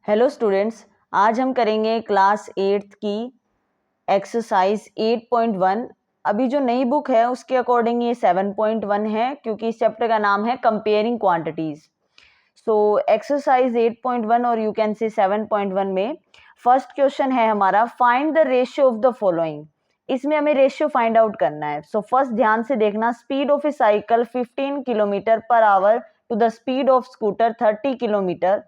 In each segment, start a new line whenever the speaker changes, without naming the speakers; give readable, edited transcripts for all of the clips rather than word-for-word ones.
Hello students, आज हम करेंगे क्लास 8th की एक्सरसाइज 8.1। अभी जो नई बुक है उसके अकॉर्डिंग ये 7.1 है, क्योंकि इस चैप्टर का नाम है कंपेयरिंग क्वांटिटीज। सो एक्सरसाइज 8.1 और यू कैन से 7.1 में फर्स्ट क्वेश्चन है हमारा, find the ratio of the following. इसमें हमें रेशियो फाइंड आउट करना है। सो फर्स्ट ध्यान से देखना, speed of a cycle 15 kilometre per hour to the speed of scooter 30 kilometre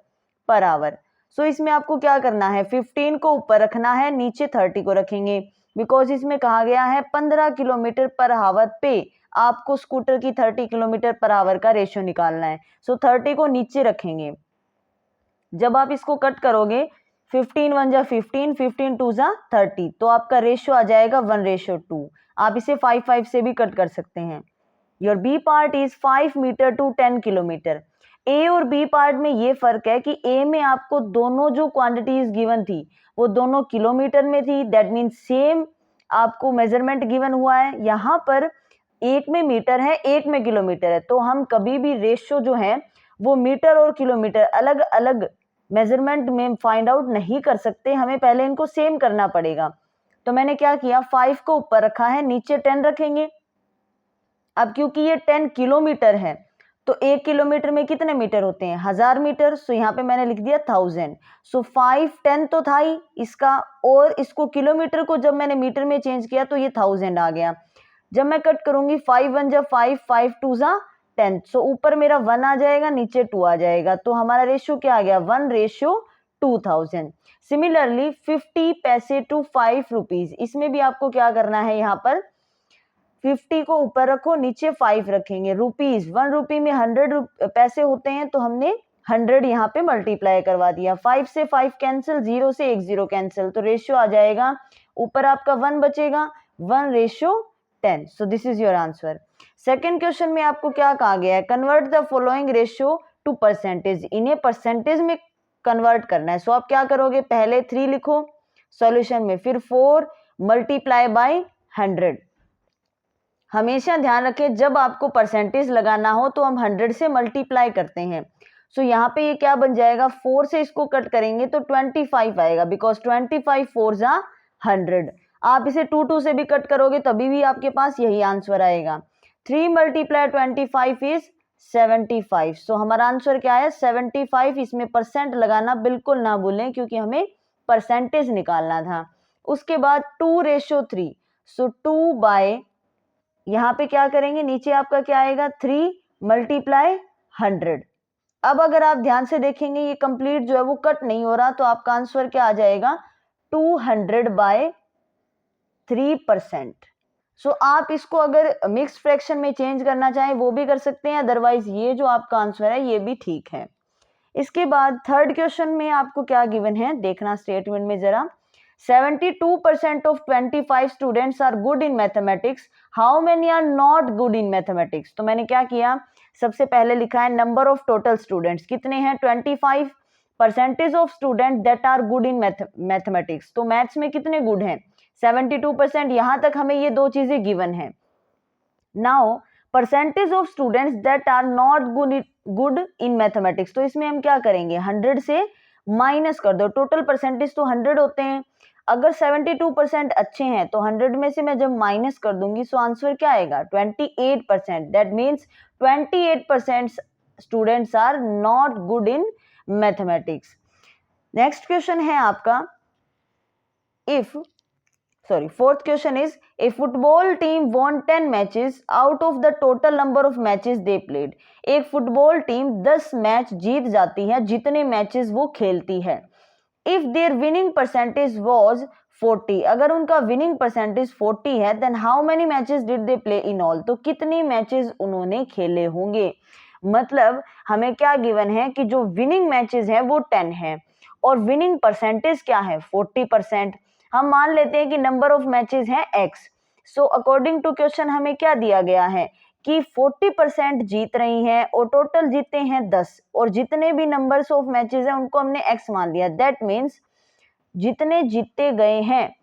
per hour. So इसमें आपको क्या करना है, 15 को ऊपर रखना है, नीचे 30 को रखेंगे, बिकॉज इसमें कहा गया है 15 किलोमीटर पर आवर पे आपको स्कूटर की 30 किलोमीटर पर आवर का रेशियो निकालना है। सो 30 को नीचे रखेंगे। जब आप इसको कट करोगे 15 1 जा 15, 15 2 जा 30, तो आपका रेशियो आ जाएगा 1:2। आप इसे 5 5 से भी कट कर सकते हैं। Your b part is 5 metre to 10 kilometre. A और बी पार्ट में ये फर्क है कि ए में आपको दोनों जो क्वांटिटीज गिवन थी वो दोनों किलोमीटर में थी, दैट मीन सेम आपको मेजरमेंट गिवन हुआ है। यहाँ पर एक में मीटर है, एक में किलोमीटर है, तो हम कभी भी रेशियो जो है वो मीटर और किलोमीटर अलग अलग मेजरमेंट में फाइंड आउट नहीं कर सकते, हमें पहले इनको सेम करना पड़ेगा। तो मैंने क्या किया, 5 को ऊपर रखा है, नीचे 10 रखेंगे। अब क्योंकि ये 10 किलोमीटर है तो 1 किलोमीटर में कितने मीटर होते हैं, 1000 मीटर। सो यहाँ पे मैंने लिख दिया 1000। सो 5 10 तो था ही इसका, और इसको किलोमीटर को जब मैंने मीटर में चेंज किया तो ये 1000 आ गया। जब मैं कट करूंगी 5 1 जा 5, 5 2 जा 10, सो ऊपर मेरा 1 आ जाएगा, नीचे 2 आ जाएगा, तो हमारा रेशियो क्या आ गया, 1:2000। सिमिलरली 50 पैसे टू 5 रुपीज, इसमें भी आपको क्या करना है, यहाँ पर 50 को ऊपर रखो, नीचे 5 रखेंगे। रुपीज, 1 रुपी में 100 पैसे होते हैं, तो हमने 100 यहाँ पे मल्टीप्लाई करवा दिया। 5 से 5 कैंसिल, 0 से 1 0 कैंसिल, तो रेशियो आ जाएगा, ऊपर आपका 1 बचेगा, 1:10। So this is your answer. Second question में आपको क्या कहा गया है, convert the following ratio two percentage. इन्हें परसेंटेज में कन्वर्ट करना है। सो आप क्या करोगे, पहले 3 लिखो सॉल्यूशन में, फिर 4 मल्टीप्लाई बाय 100। हमेशा ध्यान रखें, जब आपको परसेंटेज लगाना हो तो हम 100 से मल्टीप्लाई करते हैं। सो यहाँ पे ये क्या बन जाएगा, 4 से इसको कट करेंगे तो 25 आएगा, बिकॉज 25 4 जा 100। आप इसे 2 2 से भी कट करोगे तभी भी आपके पास यही आंसर आएगा। 3 मल्टीप्लाई 25 इज 75। सो हमारा आंसर क्या है, 75। इसमें परसेंट लगाना बिल्कुल ना भूलें, क्योंकि हमें परसेंटेज निकालना था। उसके बाद 2:3। सो 2 बाय, यहाँ पे क्या करेंगे, नीचे आपका क्या आएगा, 3 मल्टीप्लाई 100। अब अगर आप ध्यान से देखेंगे ये कंप्लीट जो है वो कट नहीं हो रहा, तो आपका आंसर क्या आ जाएगा, 200/3%। सो आप इसको अगर मिक्स्ड फ्रैक्शन में चेंज करना चाहें वो भी कर सकते हैं, अदरवाइज ये जो आपका आंसर है ये भी ठीक है। इसके बाद थर्ड क्वेश्चन में आपको क्या गिवन है, देखना स्टेटमेंट में जरा। 72% of 25 students are good in mathematics. How many are not good in mathematics? तो मैंने क्या किया, सबसे पहले लिखा है नंबर ऑफ टोटल स्टूडेंट्स कितने हैं, 25, percentage of student that are good in mathematics, तो मैथ्स में कितने गुड हैं, 72%। यहां तक हमें ये दो चीजें गिवन है। Now percentage of students that are not good in mathematics, तो इसमें हम क्या करेंगे, 100 से माइनस कर दो। टोटल परसेंटेज तो 100 होते हैं, अगर 72% अच्छे हैं तो 100 में से मैं जब माइनस कर दूंगी सो आंसर क्या आएगा, 28%। That means 28% students are not good in mathematics. Next question है आपका, fourth question is, a football team won 10 matches out of the total number of matches they played. एक फुटबॉल टीम 10 मैच जीत जाती है जितने matches वो खेलती है। If their winning percentage was 40, अगर उनका विनिंग परसेंटेज 40 है, then how many matches did they play in all? तो कितने मैचेस उन्होंने खेले होंगे। मतलब हमें क्या गिवन है कि जो विनिंग मैचेस है वो 10 है और विनिंग परसेंटेज क्या है, 40%। हम मान लेते हैं कि नंबर ऑफ मैचेस है x। So according to question हमें क्या दिया गया है कि 40% जीत रही हैं और टोटल जीते हैं 10, और जितने भी नंबर्स ऑफ मैचेस हैं उनको हमने x मान लिया। दैट मीन्स जितने जीते गए हैं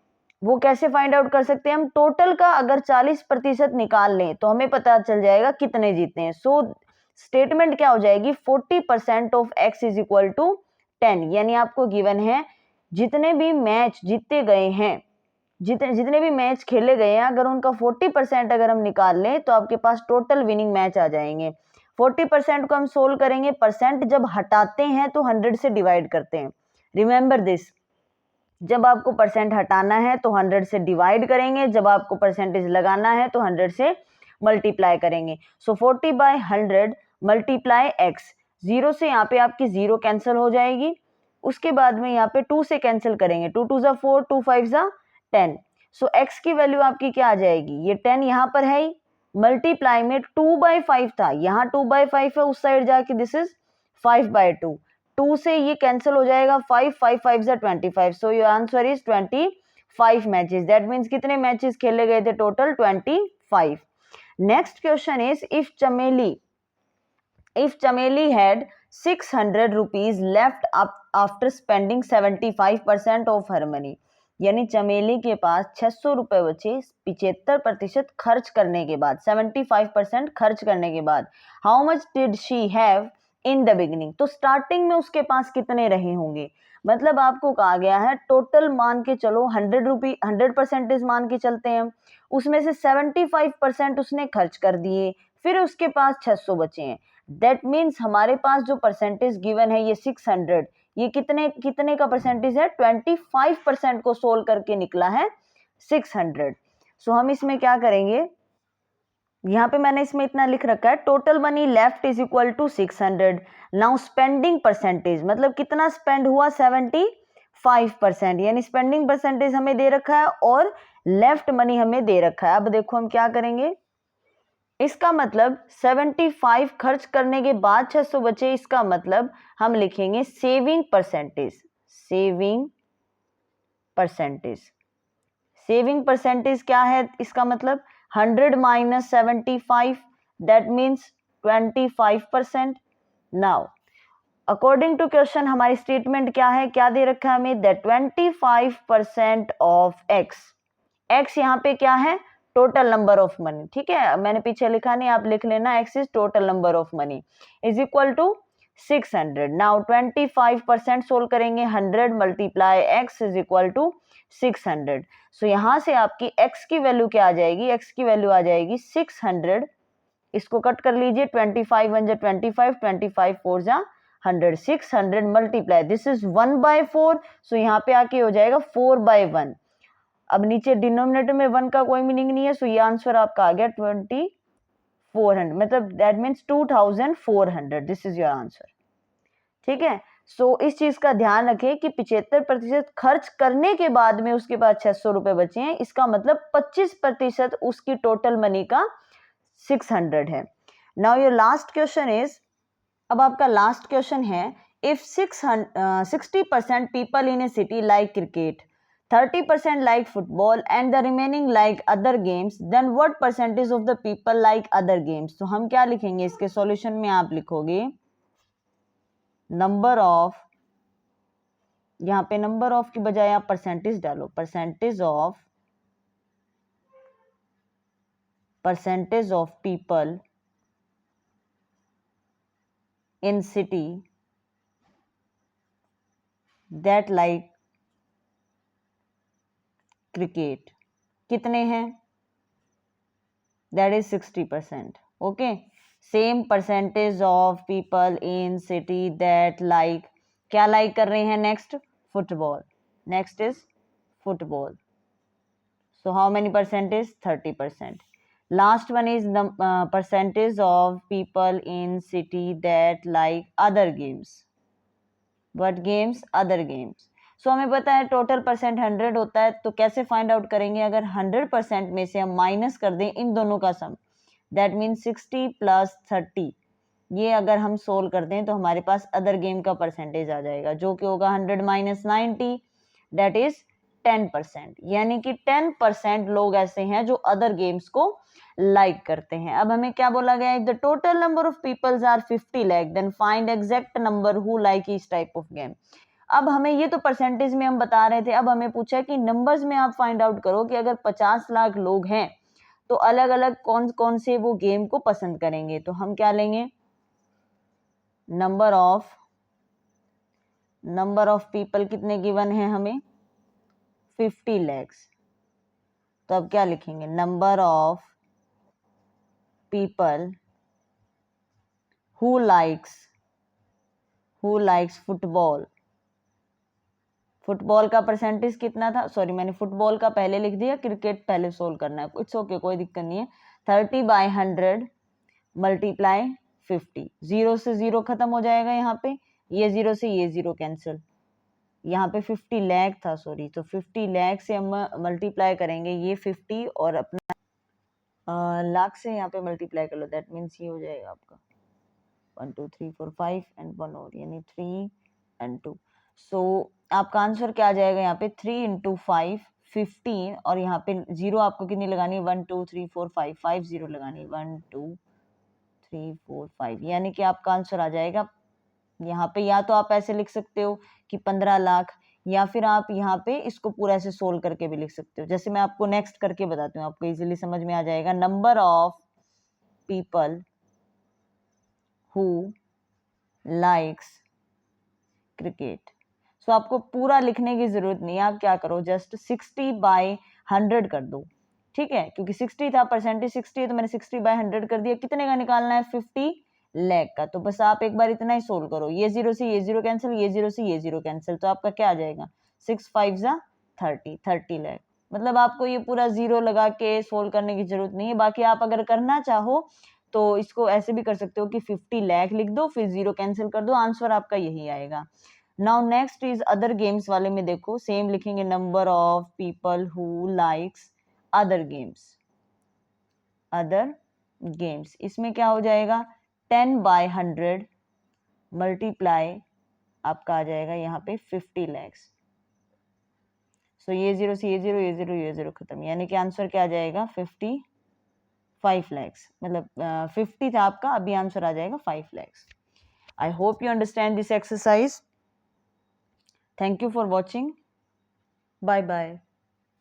वो कैसे फाइंड आउट कर सकते हैं हम, टोटल का अगर 40% निकाल लें तो हमें पता चल जाएगा कितने जीते हैं। सो स्टेटमेंट क्या हो जाएगी, 40% of x is equal to 10, यानी आपको गिवन है जितने भी मैच जीते गए हैं, जितने भी मैच खेले गए हैं, अगर उनका 40% अगर हम निकाल लें तो आपके पास टोटल विनिंग मैच आ जाएंगे। 40% को हम सोल्व करेंगे, परसेंट जब हटाते हैं तो 100 से डिवाइड करते हैं। रिमेंबर दिस, जब आपको परसेंट हटाना है तो 100 से डिवाइड करेंगे, जब आपको परसेंटेज लगाना है तो 100 से मल्टीप्लाई करेंगे। सो 40/100 मल्टीप्लाई x, 0 से यहाँ पे आपकी 0 कैंसिल हो जाएगी, उसके बाद में यहाँ पे 2 से कैंसिल करेंगे, 2 2 = 4, 2 5 = 10। सो x की वैल्यू आपकी क्या आ जाएगी, ये 10 यहाँ पर है ही, मल्टीप्लाई में 2/5 था, यहाँ 2/5 है, उस साइड जाके दिस इज 5/2, 2 से ये कैंसिल हो जाएगा, 5 5 5 = 25। So your answer is 25 matches. That means कितने मैचेस खेले गए थे, total 25। Next question is if Chameli had 600 rupees left after spending 75% of her money, यानी चमेली के पास 600 रुपए बचे 75% खर्च करने के बाद, 75% खर्च करने के बाद। How much did she have in the beginning, तो स्टार्टिंग में उसके पास कितने रहे होंगे, मतलब आपको कहा गया है टोटल मान के चलो 100% मान के चलते हैं, उसमें से 75% उसने खर्च कर दिए, फिर उसके पास 600 बचे हैं। दैट मीन्स हमारे पास जो परसेंटेज गिवन है ये 600, ये कितने का परसेंटेज है, 25% को सोल्व करके निकला है 600। सो हम इसमें क्या करेंगे, यहाँ पे मैंने इसमें इतना लिख रखा है, total money left is equal to 600। Now spending percentage, मतलब कितना स्पेंड हुआ, 75%, यानी स्पेंडिंग परसेंटेज हमें दे रखा है और लेफ्ट मनी हमें दे रखा है। अब देखो हम क्या करेंगे, इसका मतलब 75 खर्च करने के बाद 600 बचे, इसका मतलब हम लिखेंगे सेविंग परसेंटेज। सेविंग परसेंटेज क्या है, इसका मतलब 100 - 75, that means 25%। Now according to question हमारी स्टेटमेंट क्या है, क्या दे रखा है हमें, दैट 25% ऑफ x यहाँ पे क्या है, टोटल नंबर ऑफ मनी, ठीक है, मैंने पीछे लिखा नहीं, आप लिख लेना, x is total number of money is equal to 600। Now 25% solve करेंगे, 100 × x is equal to 600। So यहाँ से आपकी x की वैल्यू क्या आ जाएगी, x की वैल्यू आ जाएगी 600, इसको कट कर लीजिए, 25 1 = 25, 25 4 = 100, 600 मल्टीप्लाई, दिस इज 1/4, सो यहाँ पे आके हो जाएगा 4/1। अब नीचे डिनोमिनेटर में 1 का कोई मीनिंग नहीं है, सो ये आंसर आपका आ गया 2400, मतलब that means 2400, this is your answer. ठीक है, सो इस चीज का ध्यान रखें कि 75% खर्च करने के बाद में उसके पास 600 रुपए बचे हैं, इसका मतलब 25% उसकी टोटल मनी का 600 है। Now your last question is, अब आपका लास्ट क्वेश्चन है, if 60% people in A city like cricket, 30% like football and the remaining like other games, then what percentage of the people like other games? तो हम क्या लिखेंगे इसके solution में, आप लिखोगे नंबर ऑफ, यहाँ पे नंबर ऑफ की बजाय आप परसेंटेज डालो, percentage of people in city that like cricket, कितने हैं, that is 60%। Okay, same percentage of people in city that like, क्या लाइक कर रहे हैं, next football, next is football, so how many percentage, 30%। Last one is percentage of people in city that like other games, what games, other games. So हमें पता है total percent 100 होता है, तो कैसे फाइंड आउट करेंगे, अगर 100% में से हम माइनस कर दें इन दोनों का सम, दैट मीन 60 + 30, ये अगर हम सोल्व कर दें तो हमारे पास अदर गेम का परसेंटेज आ जाएगा, जो कि होगा 100 - 90, दैट इज 10%, यानी कि 10% लोग ऐसे हैं जो अदर गेम्स को लाइक करते हैं। अब हमें क्या बोला गया है, the total number of peoples are 50 lakh, then find exact number who like each type of game. अब हमें ये तो परसेंटेज में हम बता रहे थे, अब हमें पूछा कि नंबर्स में आप फाइंड आउट करो कि अगर 50 लाख लोग हैं तो अलग अलग कौन कौन से वो गेम को पसंद करेंगे। तो हम क्या लेंगे, नंबर नंबर ऑफ पीपल कितने गिवन है हमें 50 lakhs। तो अब क्या लिखेंगे number of people who likes football. Football का परसेंटेज कितना था, सॉरी मैंने फुटबॉल का पहले लिख दिया, क्रिकेट पहले सोल्व करना है, इट्स ओके कोई दिक्कत नहीं है। 30/100 मल्टीप्लाई 50, 0 से 0 खत्म हो जाएगा यहाँ पे, ये 0 से ये 0 कैंसिल, यहाँ पे 50 लाख था सॉरी, तो 50 लाख से हम मल्टीप्लाई करेंगे ये 50 और अपना लाख से यहाँ पे मल्टीप्लाई कर लो, दैट मीन्स ये हो जाएगा आपका 1 2 3 4 5 एंड 1 और यानी 3 एंड 2। सो आपका आंसर क्या आ जाएगा यहाँ पे 3 × 5 15 और यहाँ पे 0 आपको कितनी लगानी है 1 2 3 4 5 5 0 लगानी है 1 2 3 4 5, यानी कि आपका आंसर आ जाएगा यहाँ पे, या तो आप ऐसे लिख सकते हो कि 15 लाख, या फिर आप यहाँ पे इसको पूरा ऐसे सोल्व करके भी लिख सकते हो, जैसे मैं आपको नेक्स्ट करके बताती हूँ, आपको इजीली समझ में आ जाएगा। Number of people who likes cricket. So आपको पूरा लिखने की जरूरत नहीं है, आप क्या करो जस्ट 60/100 कर दो, ठीक है, क्योंकि 60 था, परसेंटेज 60 है तो मैंने 60/100 कर दिया। कितने का निकालना है 50 लाख का, तो बस आप एक बार इतना ही सोल्व करो, ये 0 से ये 0 कैंसिल, ये 0 से ये 0 कैंसिल, तो आपका क्या आ जाएगा 6 5 जा 30 लाख। मतलब आपको ये पूरा 0 लगा के सोल्व करने की जरूरत नहीं है। बाकी आप अगर करना चाहो तो इसको ऐसे भी कर सकते हो कि 50 लाख लिख दो, फिर 0 कैंसिल कर दो, आंसर आपका यही आएगा। Now next is other games वाले में देखो, सेम लिखेंगे number of people who likes other games. इसमें क्या हो जाएगा 10/100 मल्टीप्लाई आपका आ जाएगा यहाँ पे 50 लाख। सो ये 0 से ये 0, ये 0 ये 0 खत्म, यानी कि आंसर क्या आ जाएगा 55 लाख, मतलब 50 था आपका, अभी आंसर आ जाएगा 5 lakh. I hope you understand this exercise. Thank you for watching. Bye bye.